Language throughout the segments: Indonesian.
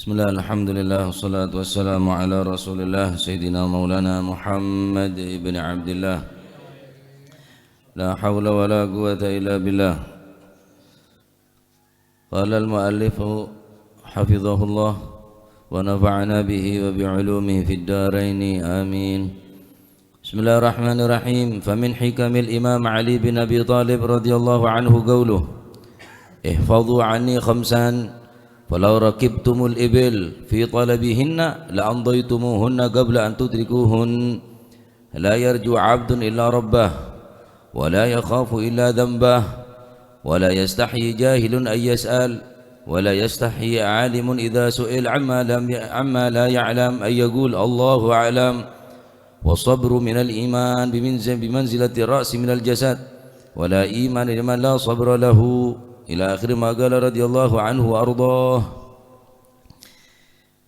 Bismillah, alhamdulillah, wassalatu wassalamu ala rasulillah Sayyidina maulana Muhammad ibn Abdillah. La hawla wa la quwata illa billah. Qala al-muallifu hafizahullah wa nafa'ana bihi wa bi'ulumihi fid daraini amin. Bismillahirrahmanirrahim. Famin hikamil Imam Ali bin Abi Talib radhiyallahu anhu qawluh ihfadhu anni khamsan فلو ركبتم الإبل في طلبهن لأمضيتموهن قبل أن تدركوهن لا يرجو عبد إلا ربه ولا يخاف إلا ذنبه ولا يستحي جاهل أن يسأل ولا يستحي عالم إذا سئل عما لا يعلم أن يقول الله أعلم والصبر من الإيمان بمنزلة الرأس من الجسد ولا إيمان لمن لا صبر له ila akhir ma qala radhiyallahu anhu wa ardhah.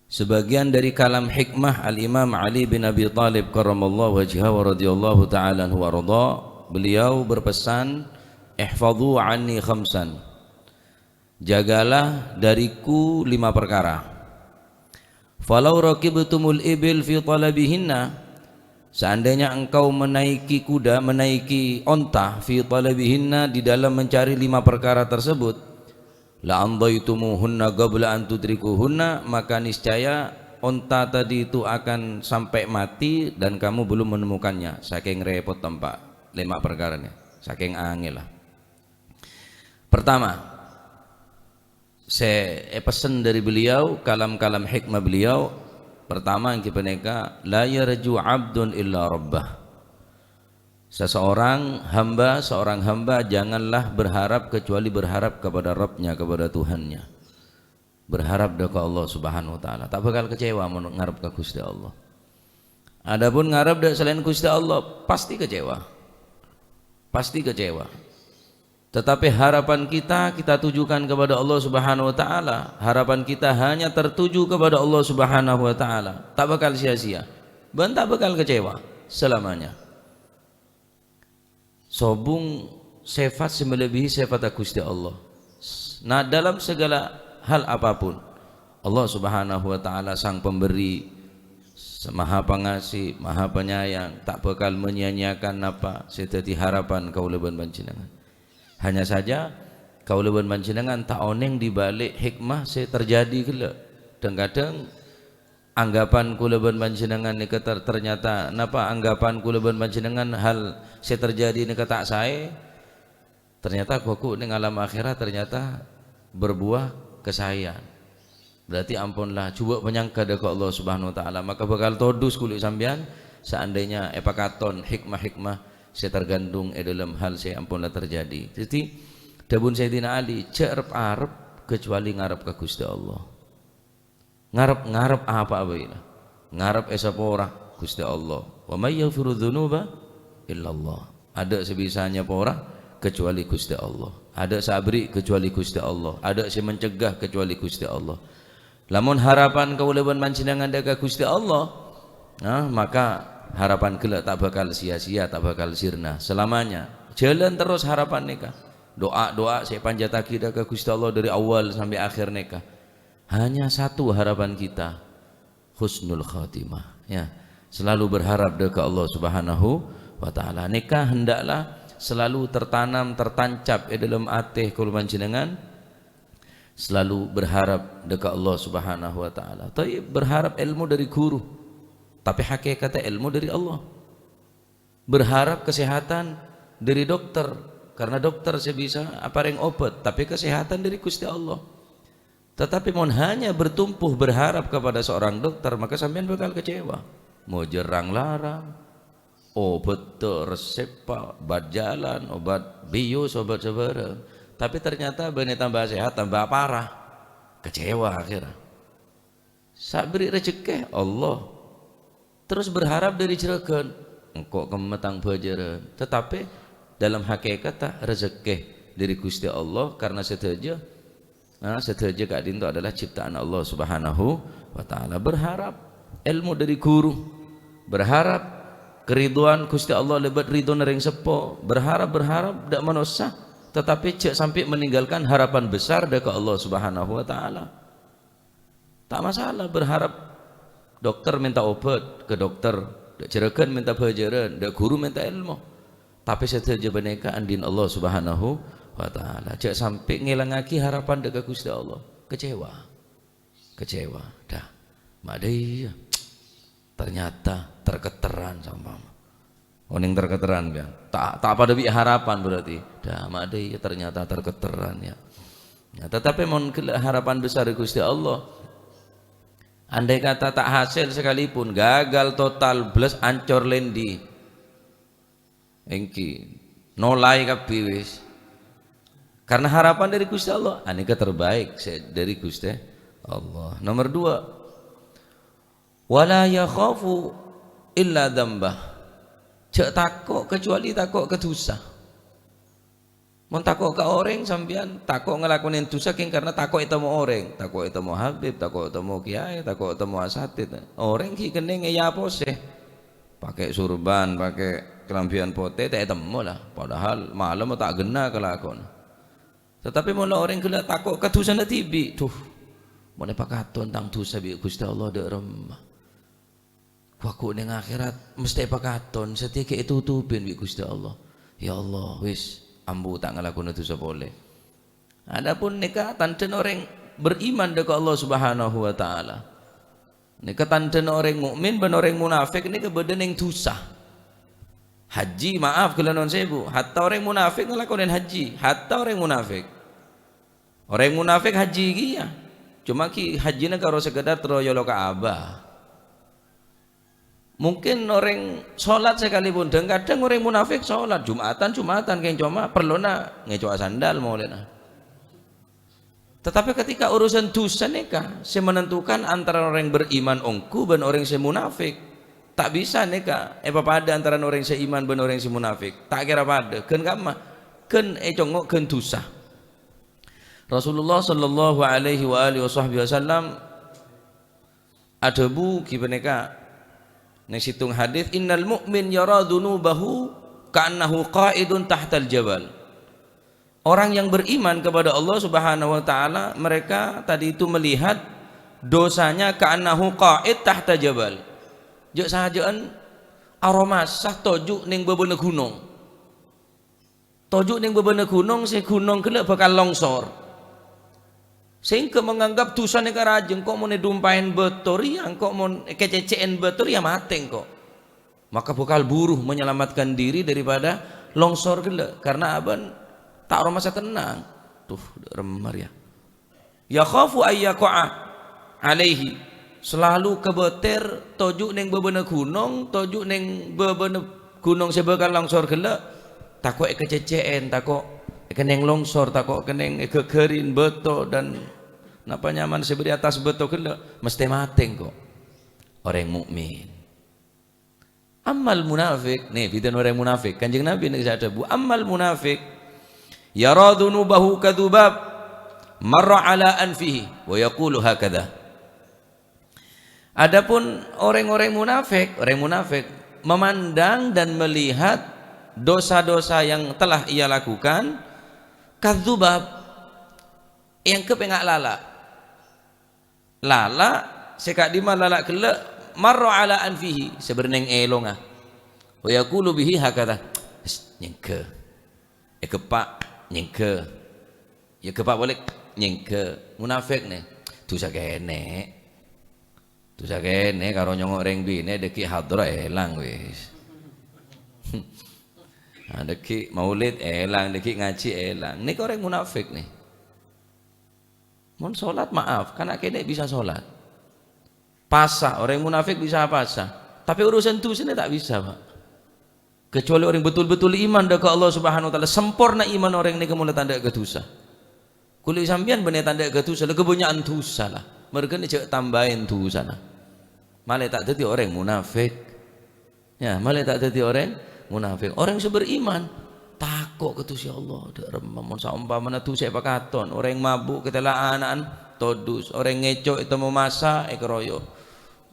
Sebagian dari kalam hikmah Al-Imam Ali bin Abi Talib karramallahu wajhahu wa radhiyallahu ta'ala anhu wa ardhah, beliau berpesan ihfadhu anni khamsan, jagalah dariku 5 perkara. Falau raqibtumul ibil fi talabihinna, seandainya engkau menaiki kuda, menaiki onta, fi talabihinna, di dalam mencari 5 perkara tersebut, la amdaitumuhunna qabla an tudrikuhunna, maka niscaya onta tadi itu akan sampai mati dan kamu belum menemukannya. Saking repot tempat 5 perkaranya, saking angel lah. Pertama, saya pesan dari beliau, kalam-kalam hikmah beliau. Pertama yang kita neka, la yarju abdun illa rabbah. Seorang hamba janganlah berharap kecuali berharap kepada Rabbnya, kepada Tuhannya. Berharap ke Allah Subhanahu wa taala. Tak bakal kecewa ngarep ke Gusti Allah. Adapun ngarep selain Gusti Allah pasti kecewa. Pasti kecewa. Tetapi harapan kita tujukan kepada Allah Subhanahu wa taala. Harapan kita hanya tertuju kepada Allah Subhanahu wa taala. Tak bakal sia-sia. Dan tak bakal kecewa selamanya. Sobung sifat melebihi sifat Gusti Allah. Nah, dalam segala hal apapun, Allah Subhanahu wa taala sang pemberi, Maha Pengasih, Maha Penyayang, tak bakal menyia-nyiakan apa sedadi harapan kaula panjenengan. Hanya saja kaula panjenengan tak oneng di balik hikmah saya terjadi gila. Dan kadang anggapan kula panjenengan ni ternyata napa anggapan kula panjenengan hal saya terjadi ni tak saya, ternyata kuku ning alam akhirat ternyata berbuah kesayan. Berarti ampunlah coba menyangka dekat Allah Subhanahu wa taala, maka bakal todus kulit sampean seandainya epakaton hikmah-hikmah saya tergantung dalam hal saya ampunlah terjadi. Jadi dabun Sayyidina Ali cerep arep kecuali ngarep ke Gusti Allah. Ngarep apa baiklah. Ngarep esapa ora Gusti Allah. Wa may yaghfiru dzunuba illallah. Ada sebisanya apa ora kecuali Gusti Allah. Ada sabri kecuali Gusti Allah. Ada si mencegah kecuali Gusti Allah. Lamun harapan kaula panjenengan dekat Gusti Allah, nah maka harapan kelak tak bakal sia-sia, tak bakal sirna selamanya. Jalan terus harapan nikah. Doa-doa saya panjataki ke Gusti Allah dari awal sampai akhir nikah. Hanya satu harapan kita, husnul khatimah. Ya, selalu berharap ke Allah Subhanahu wa taala. Nikah hendaklah selalu tertanam, tertancap dalam hati kula panjenengan. Selalu berharap dekat Allah Subhanahu wa taala. Tapi berharap ilmu dari guru. Tapi hakikatnya ilmu dari Allah. Berharap kesehatan dari dokter, karena dokter sebisa apareng obat, tapi kesehatan dari Gusti Allah. Tetapi mohon hanya bertumpuh berharap kepada seorang dokter, maka sampean bakal kecewa. Mau jerang larang, obat resep obat jalan, obat bius, obat sebarang. Tapi ternyata benih tambah sehat, tambah parah. Kecewa akhirnya. Sabri rezeki Allah. Terus berharap dari jeragan engkau kemetang bajaran, tetapi dalam hakikat rezeki dari Gusti Allah, karena setuju kak dinto adalah ciptaan Allah Subhanahu wa taala. Berharap ilmu dari guru, berharap keriduan Gusti Allah lebat ridho nering sepo, berharap dak manusia, tetapi cek sampai meninggalkan harapan besar dari Allah Subhanahu wa taala. tak masalah berharap dokter minta obat ke dokter, dak jerakan minta pelajaran, dak guru minta ilmu. Tapi setuju beneka andin Allah Subhanahu wa taala. Jangan sampai ngilangake harapan dekat Gusti Allah. Kecewa. Dah. Madai ternyata terketeran sama oning terketeran ya. Tak pada bi harapan berarti. Dah madai ternyata terketeran ya. Ya, tetapi mohon harapan besar Gusti Allah. Andai kata tak hasil sekalipun, gagal total, belas ancor lendi. Engki nolai kabeh wis. Karena harapan dari Gusti Allah, aneka terbaik dari Gusti Allah. Nomor 2, wala yakhafu illa dzambah. Cek takut kecuali takut ke dosa. Mun takut ke orang sampean takut ngelakuin dosa karena takut ketemu orang, takut ketemu Habib, takut ketemu kiai, takut ketemu asatid. Orang ki kene ya apa sih? Pakai surban, pakai kelambian putih tak ketemu lah. Padahal malam tak gena kelakon. Tetapi mula orang kena takut ke dosa na tibi. Tuh. Mulai pakaton tentang dosa bi Gusti Allah dak remah. Waku ning akhirat mesti pakaton setia itu tutupin bi Gusti Allah. Ya Allah wis ambu tak ngelakuin dosa boleh. Adapun nikah tanten orang beriman dekat Allah Subhanahu wa taala. Nikah tanten orang mukmin ben orang munafik nikah beda ning dosa. Haji maaf kalau non sebu, hatta orang munafik ngelakuin haji, hatta orang munafik. Orang munafik haji kia. Cuma ki hajinya karo sekedar teroyolo Ka'bah. Mungkin orang sholat sekalipun dan kadang orang munafik sholat Jumatan kayak cuma perlu nak ngecoa sandal mau lena. Tetapi ketika urusan dosa nikah, saya menentukan antara orang beriman ongku dan orang yang munafik. Tak bisa nikah. Pada antara orang yang iman dan orang yang munafik. Tak kira pada. Ken kama, ken congok ken dosa. Rasulullah sallallahu alaihi wasallam ada buki peneka. Nek situng hadis innal mu'min yara dzunubahu ka'annahu qa'idun tahtal jabal. Orang yang beriman kepada Allah Subhanahu wa taala, mereka tadi itu melihat dosanya ka'annahu qa'id tahta jabal. Jek sahajaan aroma sah tojuk ning bebeune gunung. Tojuk ning bebeune gunung, si gunung kelak bakal longsor. Sehingga menganggap dosa negara rajeng kok mau dumpain betul yang kok mau kececean betul ya mateng kok. Maka bakal buruh menyelamatkan diri daripada longsor gila karena aban tak masa tenang. Tuh remar ya. Ya khafu ayyaqa'a alaihi. Selalu kebeter tojuk ning bebeune gunung, tojuk ning bebeune gunung sebakal longsor gila takut kececean, takut keneng longsor, takut keneng gegerin beto dan napa nyaman seberi atas beto kena mesti mateng kok orang mukmin. Amal munafik nih bidan orang munafik kanjeng Nabi nek ada bu amal munafik yara dhunubahu kadzubab marra ala anfihi wa yaqulu hakadha. Adapun orang munafik memandang dan melihat dosa-dosa yang telah ia lakukan kadzubab yang kepengak lala sekak di lala kelak marra ala anfihi seberneng elonga wa yaqulu bihi hakadha nyengke kepak nyengke ya kepak boleh nyengke munafik nih dosa kene karo nyongok reng bine deki hadra elang wis deki maulid elang, deki ngaji elang. Ini orang munafik nih. Mun sholat maaf, karena kene bisa sholat. Pasah, orang munafik bisa pasah. Tapi urusan dosa ini tak bisa, Pak. Kecuali orang betul-betul iman dekat Allah Subhanahu wa taala, sempurna iman orang ini kemudian tanda ke dosa. Kuli sampean bener tanda ke dosa, kebanyakan dosa lah. Mereka ni cek tambahin dosa lah. Malah tak jadi orang munafik. Ya, malah tak jadi orang munafik. Orang yang beriman takut ke Gusti Allah dak remem saumpamana tu saya pakaton orang mabuk ketelaan todus orang ngecok itu mau masa keroyo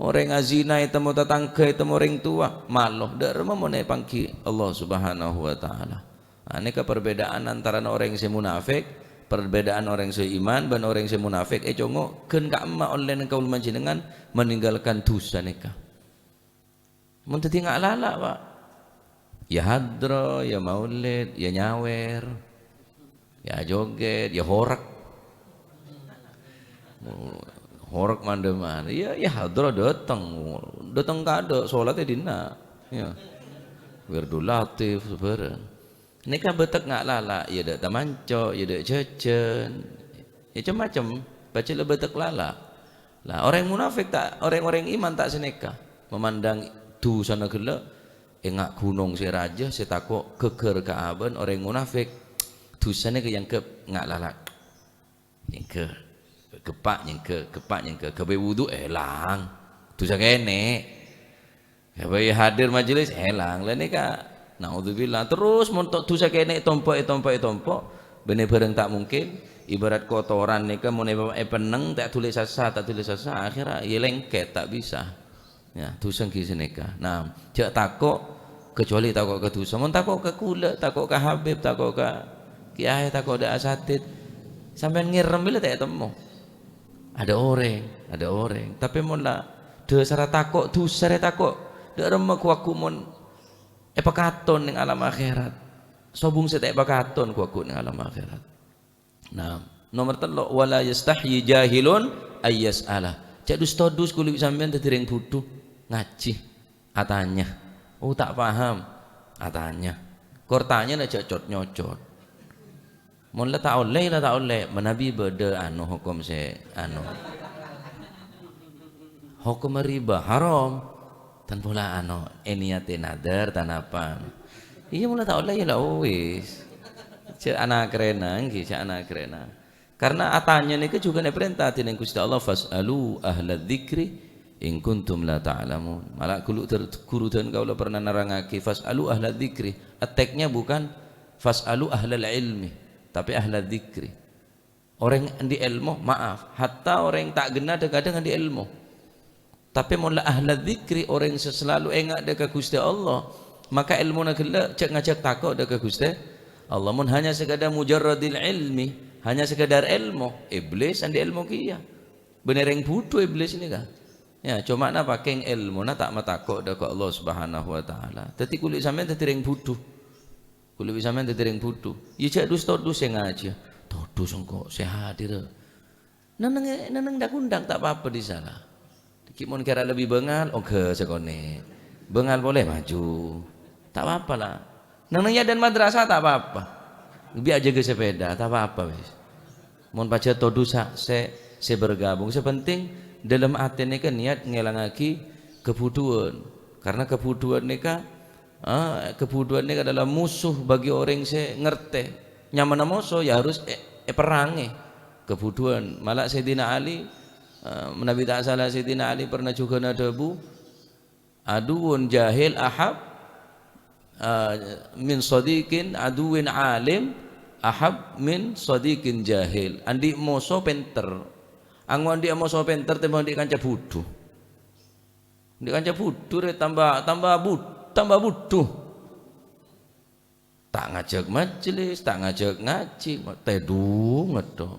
orang ngazina itu mau tetangga itu mau orang tua malu dak remem pangki Allah Subhanahu wa taala. Ini perbedaan antara orang yang munafik perbedaan orang seiman dan orang semunafik congo ken ka emak online kaul manjenengan meninggalkan dosa nikah mun tadi ngak lala Pak ya hadro ya maulid ya nyawer ya joget ya horak mandeman ya hadro datang kado salatnya dina ya wirdu latif seberen ini kan betek ngak lala ya dak tamanco ya dak cecen ya macam-macam baca le betek lala lah orang munafik tak orang iman tak seneka memandang du sana gele ngak gunung si raja si takok keker ka aben orang munafik dusane ke yang ke ngak lala yang ke kepak yang ke kebe wudu elang dosa kene kebe hadir majelis elang lah nika naudzubillah terus montok dosa kene tompo bene bareng tak mungkin ibarat kotoran nika mun peneng tak tulis sasa akhirnya ya lengket tak bisa ya dosa ki seneka nah jak takok kecuali takok ke dosa mun takok ke kula takok ke habib takok ke kiai takok ada asatid sampean ngirem bila tak temu ada orang tapi mun lah dosa takok dosa takok dak remek aku mun pekaton ning alam akhirat sobung setek pekaton ku ning alam akhirat nah nomor 3 wala yastahyi jahilun ayyasala cak dus kulit sampean dadi ring butuh ngaji atanya oh tak paham atanya kortanya nak cocot nyocot mun la tak oleh menabi beda anu hukum se anu hukum riba haram tan pula anu niate nadar tan apa iya mula tak oleh ya lah wis cek anak kerena nggih cek anak kerena karena atanya niku juga ne perintah dening Gusti Allah fasalu ahla dzikri in kuntum la ta'lamun malah guru dan kaula pernah nerangake fasalu ahla dzikri ateknya bukan fasalu ahlal ilmi tapi ahla dzikri orang di ilmu maaf hatta orang tak gena kadang di ilmu tapi mula ahla dzikri orang selalu engak dekat Gusti Allah maka ilmu nak cek ngajak takut dekat Gusti Allah mun hanya sekadar mujarradil ilmi hanya sekadar ilmu iblis andi ilmu kia bener yang butuh iblis ini kan ya cuma na pakai ilmu na tak matakut dekat Allah Subhanahu wa taala tapi kulit sampean tadi yang butuh kulit sampean tadi yang butuh ya cek dus yang ngaji dus engko sehat dia neneng dak undang tak apa-apa di sana mun kira lebih bengal oke sekone bengal boleh maju tak apa-apa lah nenengnya dan madrasah tak apa-apa lebih aja ke sepeda tak apa-apa wis mun baca todusa se bergabung sepenting dalam hati ini kan niat ngelangaki kebutuhan karena kebutuhan ini kan kebutuhan ini adalah musuh bagi orang se ngerti nyaman musuh ya harus perangi kebutuhan malah Sayyidina Ali Nabi tak salah Sayyidina Ali pernah juga nadabu aduun jahil ahab min sadiqin aduin alim ahab min sadiqin jahil andi moso penter anggo andi moso penter tembang di kanca butuh di kanca butuh tambah butuh tak ngajak majelis tak ngajak ngaji tedu ngedo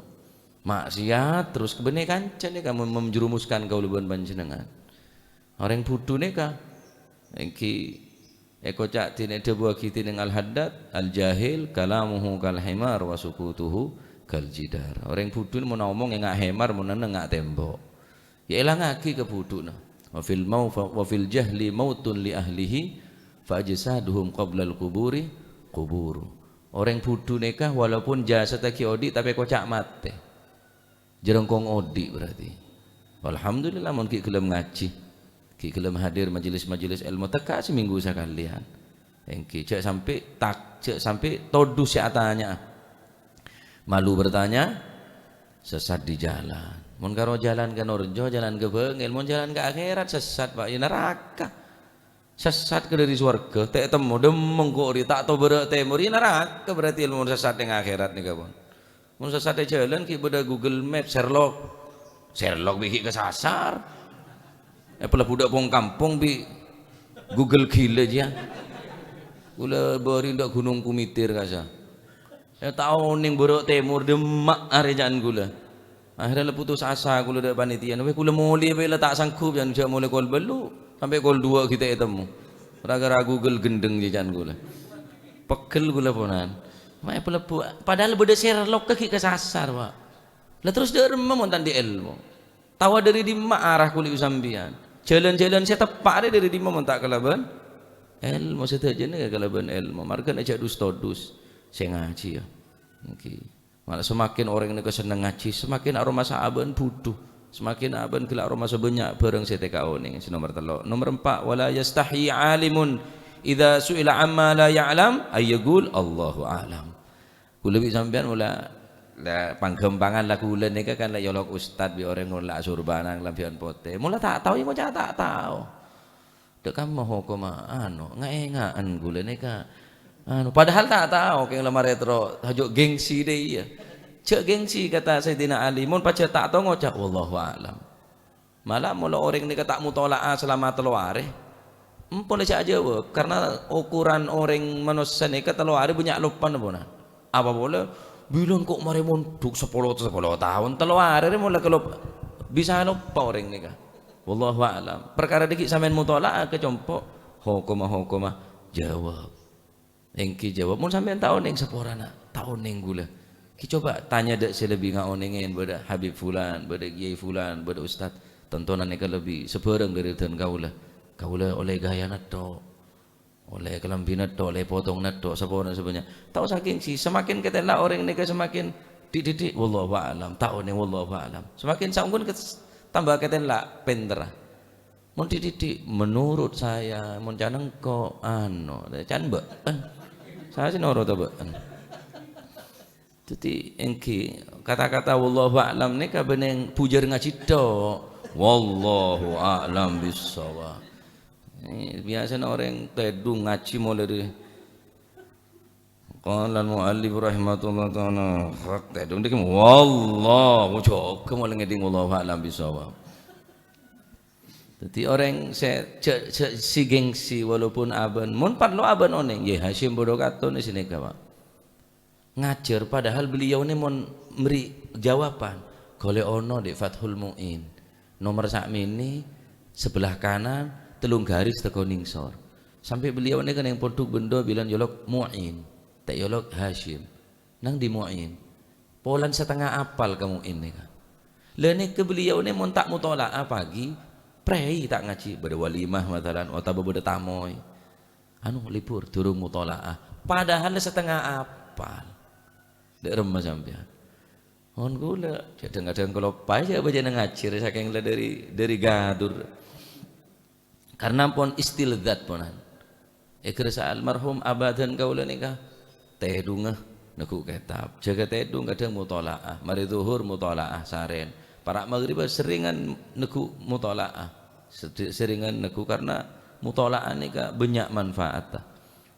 maksiat terus kebene kancan nih kamu menjerumuskan kauluban panjenengan orang butuh nih kah engki eko cak tine debu kiti dengan al haddad al jahil kalamuhu kal himar wa sukutuhu kal jidar orang butuh mau ngomong ngak himar mau ngak tembok ya elang ngaki kebutuhna wa fil jahli mautun li ahlihi fa ajsaduhum qabla al quburi quburu orang butuh nih kah walaupun jasa taki odi tapi kocak mate jerengkong odi berarti alhamdulillah mun ki gelem ngaji ki gelem hadir majelis-majelis ilmu teka seminggu sekalian engki cek sampai todu si atanya malu bertanya sesat di jalan mun karo jalan ke norjo jalan ke bengil mun jalan ke akhirat sesat Pak ya neraka sesat ke dari surga tak temu demeng kok ri tak to beureuh temur ya neraka berarti ilmu sesat yang akhirat nih kawan mun sesat jalan ki beda Google Map Sherlock bikin kesasar pula budak pong kampung bi Google gila aja kula bari ndak gunung kumitir kasa Ya tahu ning Borok Timur Demak arejaan gula. Akhirnya putus asa gula dak panitia. Weh kula muli bae tak sanggup jan jak mulai kol belu sampai kol 2 kita ketemu. Gara-gara Google gendeng jan gula. Pegel gula ponan. Mae pelebu padahal beda Sherlock ke kesasar, Pak. Lah terus dia remem di ilmu. Tawa dari di arah kuli usambian. Jalan-jalan saya tepak dari di tak kalaban. Ilmu saja nih kalaban ilmu. Marga aja dus saya ngaji ya. Okay. Malah semakin orang ini kesenang ngaji, semakin aroma sahaban butuh. Semakin aban kila aroma sebanyak bareng saya TKO nih. Nomor 3. Nomor 4, wala yastahi alimun idza su'ila amma la ya'lam ayyaqul Allahu a'lam. Kula bi sampean mula la panggembangan la kula nika kan la yolok ustad bi orang ngolah surbanang lampian pote. Mula tak tahu mo tak tahu. Dek kamu hukum anu ngaengaan kula nika. Anu padahal tak tahu keng lemah retro hajuk gengsi deh iya. Cek gengsi kata Sayyidina Ali mun pacar tak tahu ngocak wallahu a'lam. Malah mula orang nika tak mutolaah selama 3 hari. Boleh aja jawab karena ukuran orang manusia nika 3 hari banyak lupa napa. Apa boleh bilang kok mari mondok 10 tahun 3 hari mulai kalau bisa lupa orang nika. Wallahu a'lam. Perkara dikit sampean mutolaah kecompok hukumah jawab. Engki jawab mun sampean tahu ning seporana tahu ning gula. Ki coba tanya dek selebih ngaonengen beda Habib fulan, beda Kiai fulan, beda ustaz. Tontonan nika lebih sebereng dari dan kaula. Kaula oleh gaya nato, oleh kelambi nato, oleh potong nato, seporana sebenarnya. Tahu saking si semakin ketela orang nika semakin dididik wallahu a'lam, tahu ning wallahu a'lam. Semakin sanggun tambah ketela pentera. Mun dididik menurut saya mun caneng kok anu, can beken. Saya sih nurut beken. Jadi engki kata-kata wallahu a'lam nika beneng pujar ngaji tok. Wallahu a'lam bissawab. Ini biasanya orang tedung ngaji mulai dari qala al-muallif rahimahullah ta'ala tedung dik wallahu jog mulai ngeding wallahu a'lam bissawab. Jadi orang si gengsi walaupun aban mun parlo aban oneng ye Hasyim bodo katon di sini Pak. Ngajar padahal beliau ini mon memberi jawaban golek ono di Fathul Mu'in nomor sakmini sebelah kanan telung garis teko ningsor sampai beliau ini kan yang poduk bendo bilang yolok Mu'in tak yolok Hasyim nang di Mu'in polan setengah apal kamu ini kan lene ke beliau ini mon tak mutolaah pagi prei tak ngaji beda walimah matalan atau beda tamoy anu libur durung mutolaah padahal setengah apal dek remah sampean. On gula kadang-kadang kalau payah baca ngaji saking dari gadur. Karena pun istilzat ponan. Ikrasa almarhum abadan kaula nika tedungah naku kitab. Jaga tedung kadang mutolaah, mari zuhur mutolaah saren. Para maghrib seringan naku mutolaah. Seringan naku karena mutolaah nika banyak manfaat.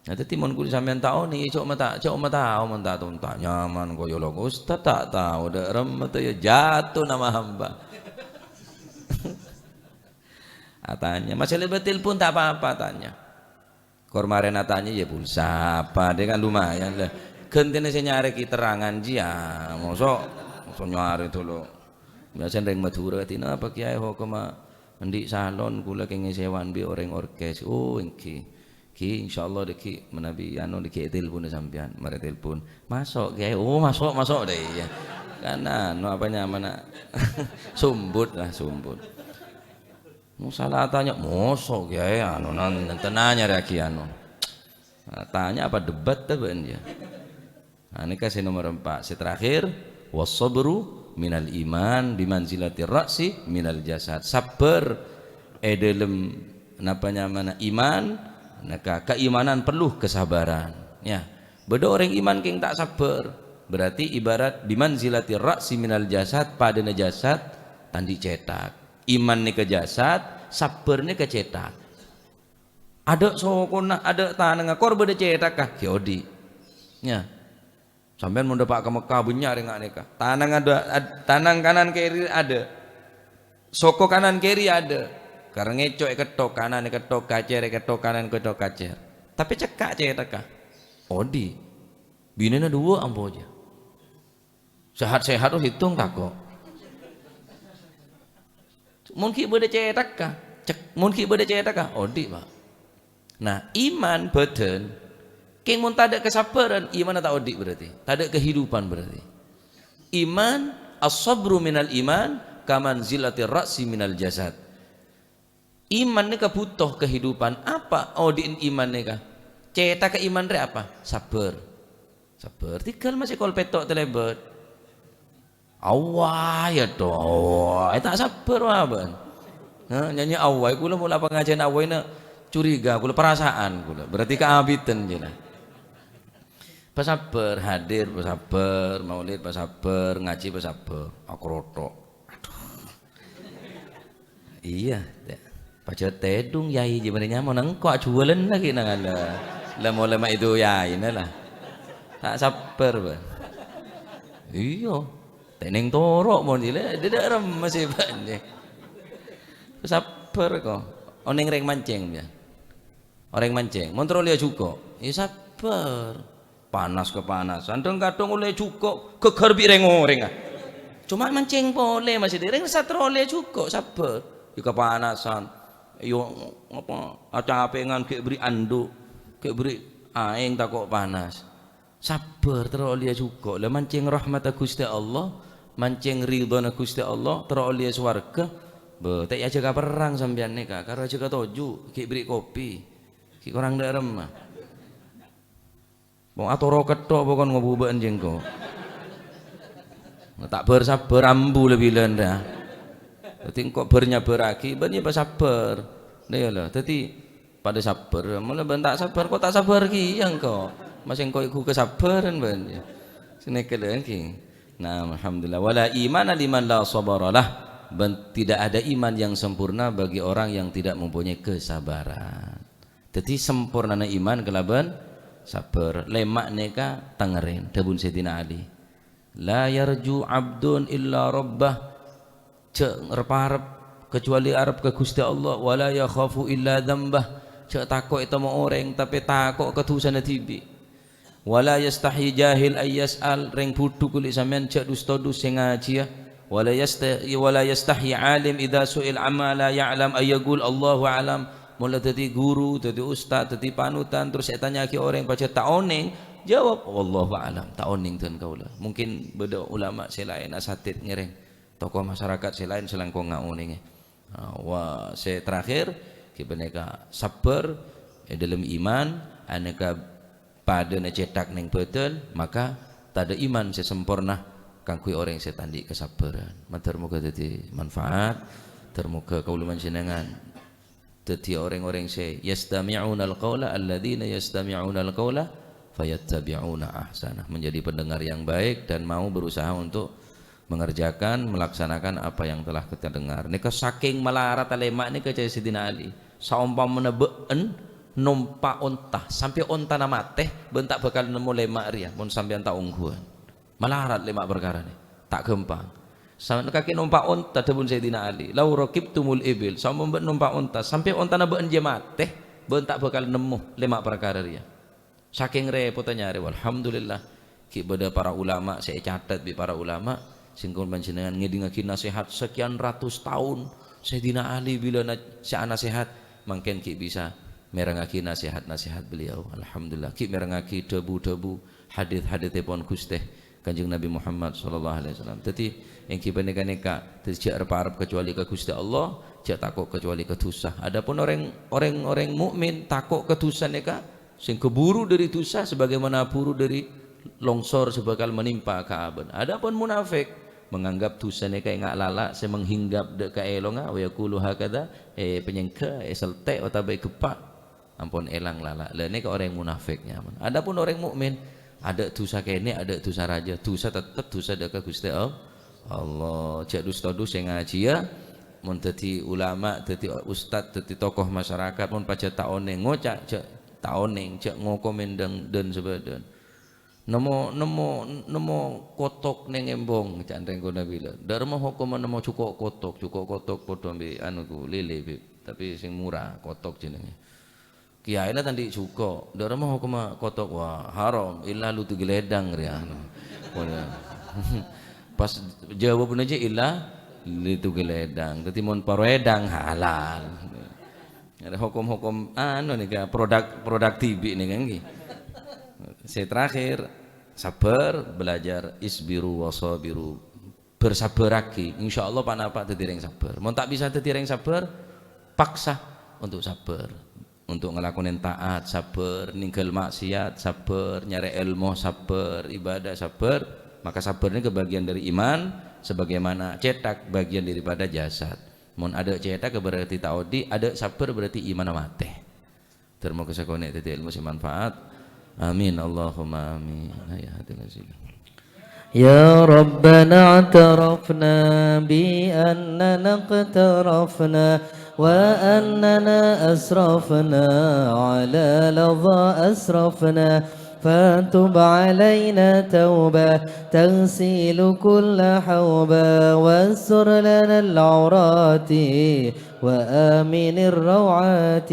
Nah, jadi mon kudu sampean tahu nih, cok mata tahu mentah tak nyaman koyo lo ustaz tak tahu dak rem ya jatuh nama hamba. Tanya, masih lebih telepon tak apa-apa tanya. Kormaren tanya ya pulsa apa, dia kan lumayan lah. Gentine saya nyari keterangan dia, mosok nyari dulu. Biasanya ring Madura tina apa kiai hokoma ndik salon kula kenge sewan bi orang orkes. Oh engki. Ki insyaallah deki menabi anu deki telepon sampean mari telepon masuk kiai oh masuk deh ya karena anu apanya mana sumbut salah tanya masuk kiai anu tenanya reaksi anu tanya apa debat taben ya nah ini kasih nomor 4 terakhir wasabru minal iman bimanzilatir ra'si minal jasad sabar dalam napanya mana iman. Maka keimanan perlu kesabaran ya beda orang iman king tak sabar berarti ibarat bimanzilatir ra'si minal jasad pada jasad tandi cetak iman ni ke jasad sabar ni ke cetak ada sokona ada tanah ngakor beda cetak kah kiodi ya sampean mau dapat ke Mekah benyar enggak nikah tanang kanan kiri ada soko kanan kiri ada karena ngecok ketok kanan ketok kacer ketok kanan ketok kacer tapi cekak cetak odi Binena dua ambo aja. Sehat-sehat tuh hitung takok. Mungkin beda cetak kah? Cek mungkin beda cetak kah? Odi pak. Nah iman beten, keng mun tak ada kesabaran, iman tak odi berarti, tak ada kehidupan berarti. Iman as-sabru minal iman, kamanzilatir ra'si minal jasad. Iman ni butuh kehidupan. Apa odin iman ni kah? Cetak ke iman re apa? Sabar. Sabar. Tinggal masih kol petok telebet. Awah ya toh. Awah. Tak sabar apa? Nyanyi awah. Kula mula pengajian awah ini curiga. Kula perasaan kula. Berarti keabitan je lah. Pasabar hadir, pasabar maulid, pasabar ngaji, pasabar. Aku rotok. Aduh. Iya. Pacar tedung yai sebenarnya mau nengkok jualan lagi nangan lah mau lemak itu yai lah tak sabar bah iyo teneng torok mau dia tidak rem masih banyak sabar kok oneng reng mancing ya orang mancing montrol dia juga ya sabar panas kepanasan dong kadang oleh juga kegerbi reng orang cuma mancing boleh masih dia reng satrole juga sabar ya kepanasan yo apa capengan kayak beri anduk kayak beri aing takut panas sabar terus dia juga lah mancing rahmat Gusti Allah mancing ridhona Gusti Allah terus dia swarga be tak aja ka perang sampean nika karo aja ka toju kayak beri kopi ki kurang darem mah wong atoro ketok pokon ngobuben jengko tak bersabar ambu lebih lenda jadi kok bernyabaraki banyak sabar dia lah jadi pada sabar malah tak sabar kok tak sabar ki yang kok masih kok iku kesabaran ban sini kalian ki nah alhamdulillah wala iman liman la sabaralah tidak ada iman yang sempurna bagi orang yang tidak mempunyai kesabaran jadi sempurna iman kelaban sabar lemak neka tangerin dabun Sayyidina Ali la yarju abdun illa rabbah cek ngerparep kecuali arep ke Gusti Allah wala yakhafu illa dzambah cek takok itu mau orang tapi takok ketusana tibi wala yastahi jahil ayyasal reng putu kulit sampean cek dus-dus sing ngaji ya wala yastahi alim idza su'il amma la ya'lam ayyaqul Allahu alam mula dadi guru dadi ustaz dadi panutan terus saya tanya ki orang baca taoning jawab wallahu alam taoning ten kaula mungkin beda ulama selain asatid ngereng tokoh masyarakat selain selangkong ngauning wah saya terakhir kita sabar dalam iman aneka pada cetak neng betul maka tak ada iman sesempurna kangkui orang yang setandi kesabaran termoga jadi manfaat termoga kauluman jenengan jadi orang-orang saya yastami'una al-qawla alladzina yastami'una al-qawla fayattabi'una ahsanah menjadi pendengar yang baik dan mau berusaha untuk mengerjakan melaksanakan apa yang telah kita dengar nika saking melarat lemak nika cai Sidina Ali saumpama nebeen numpak unta sampai unta nama teh bentak bakal nemu lemak ria mun sampean tak ungguan melarat lemak perkara ni tak gempang sampai kaki numpak unta debun Sayyidina Ali lau raqibtumul ibil saumpama numpak unta sampai unta nebeen jemat teh bentak bakal nemu lemak perkara ria saking repotnya alhamdulillah kepada para ulama saya catat di para ulama singkul panjenengan ngedingaki nasihat sekian ratus tahun Sayyidina Ali bila saya nasihat mungkin ki bisa merengaki nasihat-nasihat beliau alhamdulillah ki merengaki debu-debu hadis-hadisipun Gusti Kanjeng Nabi Muhammad sallallahu alaihi wasallam dadi yang ki neka tidak arep kecuali ke Gusti Allah tidak takut kecuali ke dosa adapun orang mukmin takut ke dosa neka sing keburu dari dosa sebagaimana buru dari longsor sebakal menimpa Ka'bah adapun munafik menganggap dosa ni kayak ngak lalak saya menghinggap dek kaelonga wa yaqulu hakada penyengke selte atau baik gepak ampun elang lalak lah ni ke orang munafiknya adapun orang mukmin ada dosa kene ada dosa raja dosa tetap dosa dekat Gusti Allah cek dus-dus yang ngaji ya mun dadi ulama dadi ustad dadi tokoh masyarakat mun paja taone ngocak cek taone cek ngokomen dan sebadan nemo kotok neng embong candreng kono bila dharma hukum nemo cukup kotok podo ambe anu ku lele tapi sing murah kotok jenenge kiai lah tadi suka dara mau koma kotok wah haram illa lu tu geledang ria pas jawab pun aja illa itu geledang dadi mun paredang halal ada hukum-hukum anu nih kayak produk TV nih kan saya terakhir sabar belajar isbiru wasabiru bersabaraki insyaallah panapa tadi yang sabar mun tak bisa tadi yang sabar paksa untuk sabar untuk ngelakuin taat sabar ninggal maksiat sabar nyari ilmu sabar ibadah sabar maka sabar ini kebagian dari iman sebagaimana cetak bagian daripada jasad mun ada cetak berarti taudi ada sabar berarti iman mate terima kasih konek tadi ilmu si manfaat amin Allahumma amin ya يا ربنا اعترفنا بأننا اقترفنا وأننا أسرفنا على لظى أسرفنا فتب علينا توبة تغسل كل حوبة واستر لنا العورات وآمن الروعات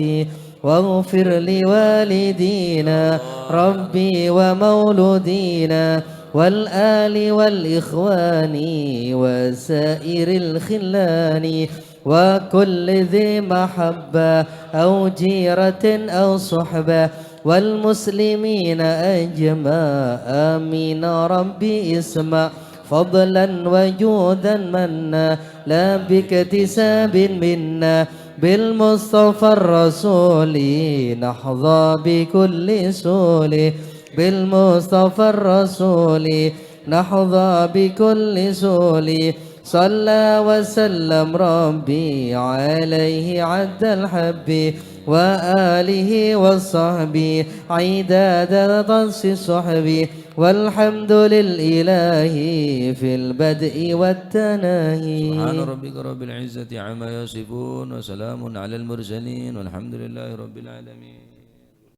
واغفر لوالدينا ربي ومولودينا والآل والإخوان وسائر الخلان وكل ذي محبة أو جيرة أو صحبة والمسلمين أجمع آمين ربي اسمع فضلا وجودا منا لا باكتساب منا بالمصطفى الرسول نحظى بكل سول بالمصطفى الرسول نحظى بكل سول صلى وسلم ربي عليه عد الحب وآله والصحب عداد طنس الصحب والحمد للإله في البدء والتناهي سبحان ربك رب العزة عما يصفون وسلام على المرسلين والحمد لله رب العالمين